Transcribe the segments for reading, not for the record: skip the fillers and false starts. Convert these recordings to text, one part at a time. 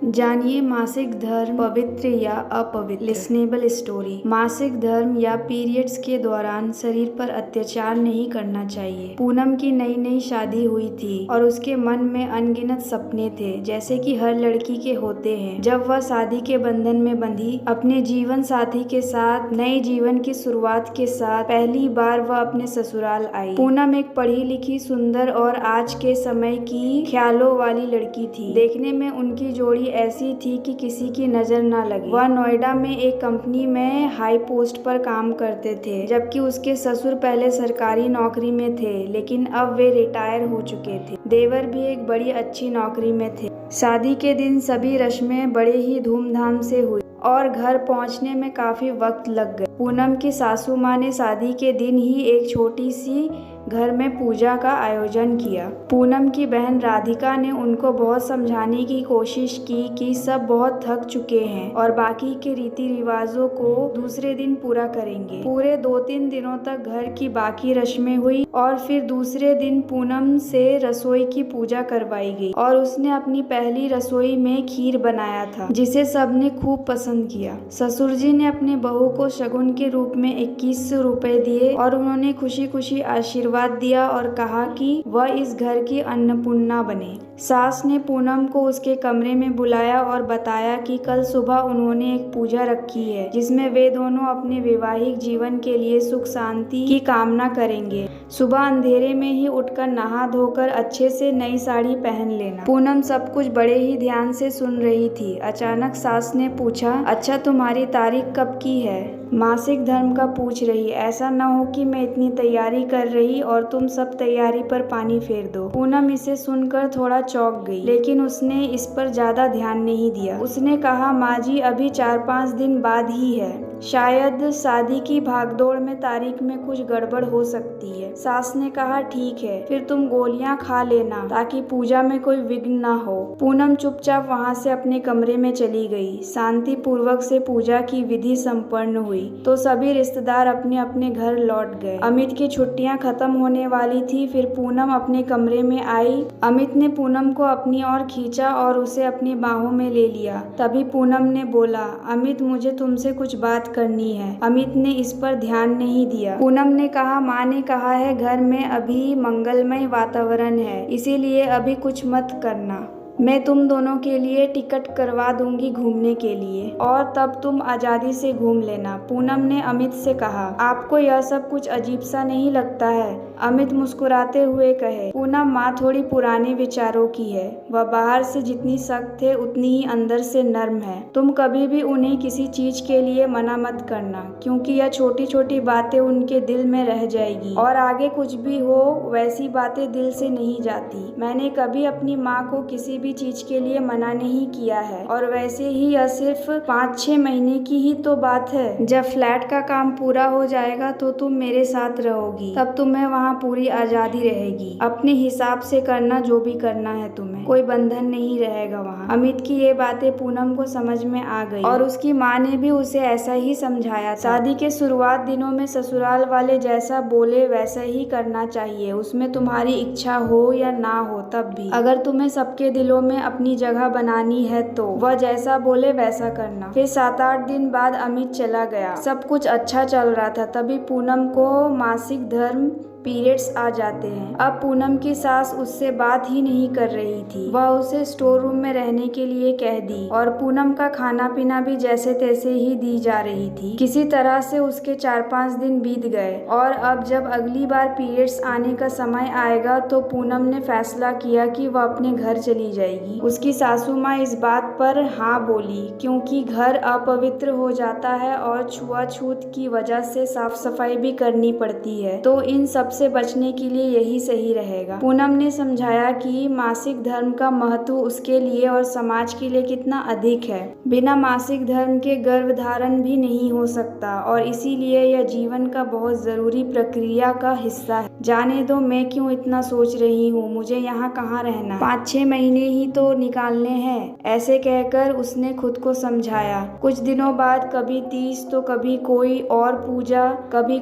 जानिए मासिक धर्म पवित्र या अपवित्र। Listenable story. मासिक धर्म या पीरियड्स के दौरान शरीर पर अत्याचार नहीं करना चाहिए। पूनम की नई नई शादी हुई थी और उसके मन में अनगिनत सपने थे, जैसे कि हर लड़की के होते हैं। जब वह शादी के बंधन में बंधी, अपने जीवन साथी के साथ नए जीवन की शुरुआत के साथ पहली बार वह अपने ससुराल आई। पूनम एक पढ़ी लिखी, सुंदर और आज के समय की ख्यालों वाली लड़की थी। देखने में उनकी जोड़ी ऐसी थी कि किसी की नजर न लगे। वह नोएडा में एक कंपनी में हाई पोस्ट पर काम करते थे, जबकि उसके ससुर पहले सरकारी नौकरी में थे, लेकिन अब वे रिटायर हो चुके थे। देवर भी एक बड़ी अच्छी नौकरी में थे। शादी के दिन सभी रस्में बड़े ही धूमधाम से हुई और घर पहुंचने में काफी वक्त लग गया। पूनम की सासू माँ ने शादी के दिन ही एक छोटी सी घर में पूजा का आयोजन किया। पूनम की बहन राधिका ने उनको बहुत समझाने की कोशिश की कि सब बहुत थक चुके हैं और बाकी के रीति रिवाजों को दूसरे दिन पूरा करेंगे। पूरे 2-3 दिनों तक घर की बाकी रस्में हुई और फिर दूसरे दिन पूनम से रसोई की पूजा करवाई गई और उसने अपनी पहली रसोई में खीर बनाया था, जिसे सबने खूब पसंद किया। ससुर जी ने अपने बहू को शगुन के रूप में 2100 रुपए दिए और उन्होंने खुशी खुशी आशीर्वाद दिया और कहा कि वह इस घर की अन्नपूर्णा बने। सास ने पूनम को उसके कमरे में बुलाया और बताया कि कल सुबह उन्होंने एक पूजा रखी है, जिसमें वे दोनों अपने वैवाहिक जीवन के लिए सुख शांति की कामना करेंगे। सुबह अंधेरे में ही उठकर नहा धोकर अच्छे से नई साड़ी पहन लेना। पूनम सब कुछ बड़े ही ध्यान से सुन रही थी। अचानक सास ने पूछा, अच्छा तुम्हारी तारीख कब की है? मासिक धर्म का पूछ रही। ऐसा न हो कि मैं इतनी तैयारी कर रही और तुम सब तैयारी पर पानी फेर दो। पूनम इसे सुनकर थोड़ा चौंक गई, लेकिन उसने इस पर ज्यादा ध्यान नहीं दिया। उसने कहा, माँ जी अभी 4-5 दिन बाद ही है। शायद शादी की भागदौड़ में तारीख में कुछ गड़बड़ हो सकती है। सास ने कहा, ठीक है, फिर तुम गोलियां खा लेना ताकि पूजा में कोई विघ्न ना हो। पूनम चुपचाप वहां से अपने कमरे में चली गई। शांति पूर्वक से पूजा की विधि संपन्न हुई तो सभी रिश्तेदार अपने अपने घर लौट गए। अमित की छुट्टियां खत्म होने वाली थी। फिर पूनम अपने कमरे में आई। अमित ने पूनम को अपनी ओर खींचा और उसे अपनी बाहों में ले लिया। तभी पूनम ने बोला, अमित मुझे तुमसे कुछ बात करनी है। अमित ने इस पर ध्यान नहीं दिया। पूनम ने कहा, माँ ने कहा है घर में अभी मंगलमय वातावरण है, इसीलिए अभी कुछ मत करना। मैं तुम दोनों के लिए टिकट करवा दूंगी घूमने के लिए और तब तुम आजादी से घूम लेना। पूनम ने अमित से कहा, आपको यह सब कुछ अजीब सा नहीं लगता है? अमित मुस्कुराते हुए कहे, पूनम माँ थोड़ी पुराने विचारों की है। वह बाहर से जितनी सख्त है उतनी ही अंदर से नर्म है। तुम कभी भी उन्हें किसी चीज के लिए मना मत करना, क्योंकि यह छोटी छोटी बातें उनके दिल में रह जाएगी और आगे कुछ भी हो वैसी बातें दिल से नहीं जाती। मैंने कभी अपनी माँ को किसी भी चीज के लिए मना नहीं किया है और वैसे ही यह सिर्फ 5-6 महीने की ही तो बात है। जब फ्लैट का काम पूरा हो जाएगा तो तुम मेरे साथ रहोगी, तब तुम्हें वहाँ पूरी आजादी रहेगी। अपने हिसाब से करना जो भी करना है, तुम्हें कोई बंधन नहीं रहेगा वहाँ। अमित की ये बातें पूनम को समझ में आ गई और उसकी माँ ने भी उसे ऐसा ही समझाया था। शादी के शुरुआत दिनों में ससुराल वाले जैसा बोले वैसा ही करना चाहिए, उसमें तुम्हारी इच्छा हो या ना हो। तब भी अगर तुम्हें सबके दिलों में अपनी जगह बनानी है तो वह जैसा बोले वैसा करना। फिर 7-8 दिन बाद अमित चला गया। सब कुछ अच्छा चल रहा था, तभी पूनम को मासिक धर्म पीरियड्स आ जाते हैं। अब पूनम की सास उससे बात ही नहीं कर रही थी। वह उसे स्टोर रूम में रहने के लिए कह दी और पूनम का खाना पीना भी जैसे तैसे ही दी जा रही थी। किसी तरह से उसके 4-5 दिन बीत गए और अब जब अगली बार पीरियड्स आने का समय आएगा तो पूनम ने फैसला किया कि वह अपने घर चली जाएगी। उसकी सासू माँ इस बात पर हाँ बोली, क्योंकि घर अपवित्र हो जाता है और छुआछूत की वजह से साफ सफाई भी करनी पड़ती है, तो इन सब से बचने के लिए यही सही रहेगा। पूनम ने समझाया कि मासिक धर्म का महत्व उसके लिए और समाज के लिए कितना अधिक है। बिना मासिक धर्म के गर्भधारण भी नहीं हो सकता और इसीलिए यह जीवन का बहुत जरूरी प्रक्रिया का हिस्सा है। जाने दो, मैं क्यों इतना सोच रही हूँ, मुझे यहाँ कहाँ रहना, 5-6 महीने ही तो निकालने हैं। ऐसे कहकर उसने खुद को समझाया। कुछ दिनों बाद कभी तीज तो कभी कोई और पूजा, कभी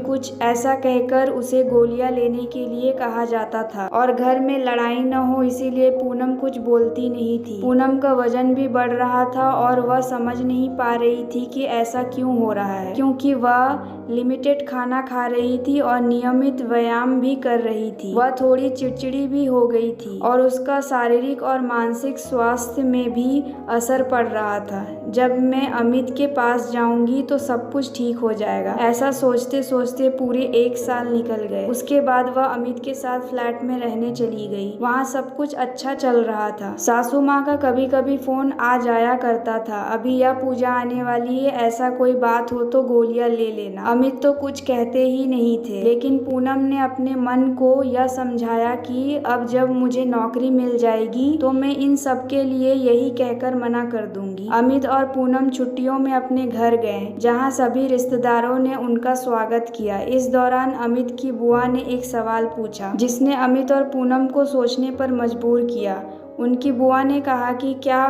कुछ ऐसा कहकर उसे गोलियां लेने के लिए कहा जाता था और घर में लड़ाई न हो इसीलिए पूनम कुछ बोलती नहीं थी। पूनम का वजन भी बढ़ रहा था और वह समझ नहीं पा रही थी कि ऐसा क्यों हो रहा है, क्योंकि वह लिमिटेड खाना खा रही थी और नियमित व्यायाम भी कर रही थी। वह थोड़ी चिड़चिड़ी भी हो गई थी और उसका शारीरिक और मानसिक स्वास्थ्य में भी असर पड़ रहा था। जब मैं अमित के पास जाऊंगी तो सब कुछ ठीक हो जाएगा, ऐसा सोचते सोचते पूरे 1 साल निकल गए। उसके बाद वह अमित के साथ फ्लैट में रहने चली गई। वहाँ सब कुछ अच्छा चल रहा था। सासू माँ का कभी कभी फोन आ जाया करता था, अभी यह पूजा आने वाली है, ऐसा कोई बात हो तो गोलियां ले लेना। अमित तो कुछ कहते ही नहीं थे, लेकिन पूनम ने अपने मन को यह समझाया कि अब जब मुझे नौकरी मिल जाएगी तो मैं इन सब के लिए यही कहकर मना कर दूंगी। अमित और पूनम छुट्टियों में अपने घर गए, जहां सभी रिश्तेदारों ने उनका स्वागत किया। इस दौरान अमित की बुआ ने एक सवाल पूछा, जिसने अमित और पूनम को सोचने पर मजबूर किया। उनकी बुआ ने कहा कि क्या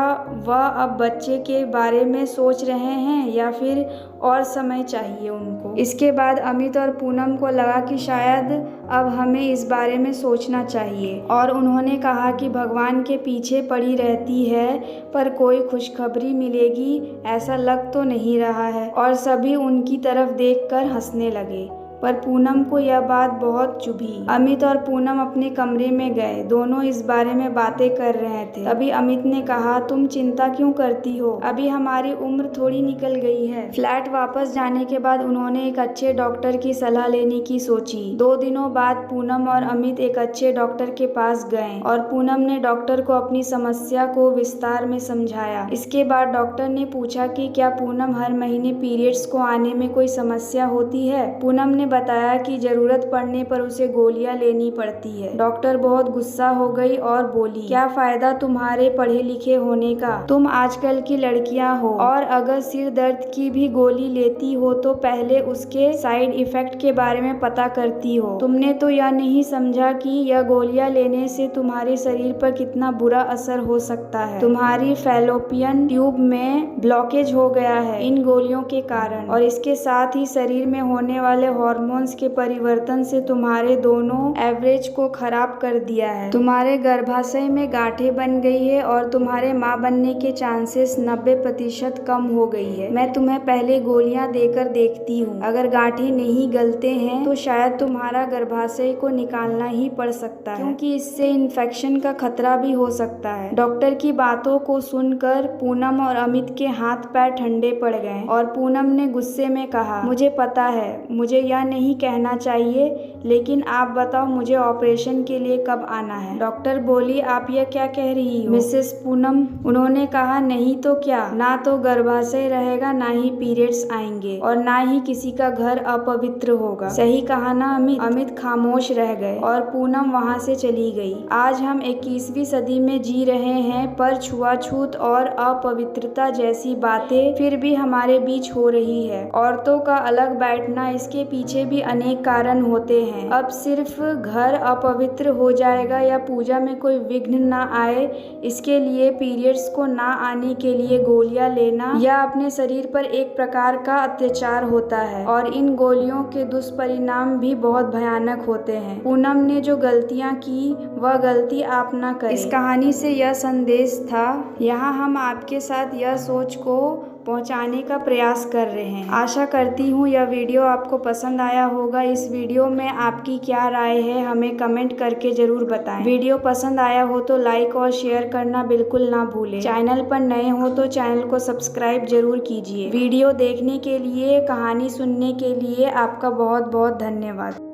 वह अब बच्चे के बारे में सोच रहे हैं या फिर और समय चाहिए उनको। इसके बाद अमित और पूनम को लगा कि शायद अब हमें इस बारे में सोचना चाहिए और उन्होंने कहा कि भगवान के पीछे पड़ी रहती है पर कोई खुशखबरी मिलेगी ऐसा लग तो नहीं रहा है, और सभी उनकी तरफ देखकर हंसने लगे। पर पूनम को यह बात बहुत चुभी। अमित और पूनम अपने कमरे में गए, दोनों इस बारे में बातें कर रहे थे। तभी अमित ने कहा, तुम चिंता क्यों करती हो, अभी हमारी उम्र थोड़ी निकल गई है। फ्लैट वापस जाने के बाद उन्होंने एक अच्छे डॉक्टर की सलाह लेने की सोची। 2 दिनों बाद पूनम और अमित एक अच्छे डॉक्टर के पास गए और पूनम ने डॉक्टर को अपनी समस्या को विस्तार में समझाया। इसके बाद डॉक्टर ने पूछा कि क्या पूनम हर महीने पीरियड्स को आने में कोई समस्या होती है। पूनम ने बताया कि जरूरत पड़ने पर उसे गोलियां लेनी पड़ती है। डॉक्टर बहुत गुस्सा हो गई और बोली, क्या फायदा तुम्हारे पढ़े लिखे होने का, तुम आजकल की लड़कियां हो और अगर सिर दर्द की भी गोली लेती हो तो पहले उसके साइड इफेक्ट के बारे में पता करती हो। तुमने तो यह नहीं समझा कि यह गोलियां लेने से तुम्हारे शरीर पर कितना बुरा असर हो सकता है। तुम्हारी फैलोपियन ट्यूब में ब्लॉकेज हो गया है इन गोलियों के कारण, और इसके साथ ही शरीर में होने वाले हार्मोन्स के परिवर्तन से तुम्हारे दोनों एवरेज को खराब कर दिया है। तुम्हारे गर्भाशय में गांठें बन गई है और तुम्हारे माँ बनने के चांसेस 90% कम हो गई है। मैं तुम्हें पहले गोलियां देकर देखती हूँ, अगर गांठें नहीं गलते हैं तो शायद तुम्हारा गर्भाशय को निकालना ही पड़ सकता है, क्योंकि इससे इन्फेक्शन का खतरा भी हो सकता है। डॉक्टर की बातों को सुनकर पूनम और अमित के हाथ पैर ठंडे पड़ गए और पूनम ने गुस्से में कहा, मुझे पता है मुझे यह नहीं कहना चाहिए, लेकिन आप बताओ मुझे ऑपरेशन के लिए कब आना है। डॉक्टर बोली, आप यह क्या कह रही हो मिसेस पूनम। उन्होंने कहा, नहीं तो क्या, ना तो गर्भाशय रहेगा, ना ही पीरियड्स आएंगे और ना ही किसी का घर अपवित्र होगा। सही कहा ना अमित। अमित खामोश रह गए और पूनम वहाँ से चली गई। आज हम 21वीं सदी में जी रहे हैं, पर छुआछूत और अपवित्रता जैसी बातें फिर भी हमारे बीच हो रही है। औरतों का अलग बैठना, इसके पीछे भी अनेक कारण होते हैं। अब सिर्फ घर अपवित्र हो जाएगा या पूजा में कोई विघ्न ना आए, इसके लिए पीरियड्स को ना आने के लिए गोलियां लेना या अपने शरीर पर एक प्रकार का अत्याचार होता है, और इन गोलियों के दुष्परिणाम भी बहुत भयानक होते हैं। पूनम ने जो गलतियां की वह गलती आप ना करें। इस कहानी से यह संदेश था, यहाँ हम आपके साथ यह सोच को पहुंचाने का प्रयास कर रहे हैं। आशा करती हूँ यह वीडियो आपको पसंद आया होगा। इस वीडियो में आपकी क्या राय है हमें कमेंट करके जरूर बताएं। वीडियो पसंद आया हो तो लाइक और शेयर करना बिल्कुल ना भूलें। चैनल पर नए हो तो चैनल को सब्सक्राइब जरूर कीजिए। वीडियो देखने के लिए, कहानी सुनने के लिए आपका बहुत बहुत धन्यवाद।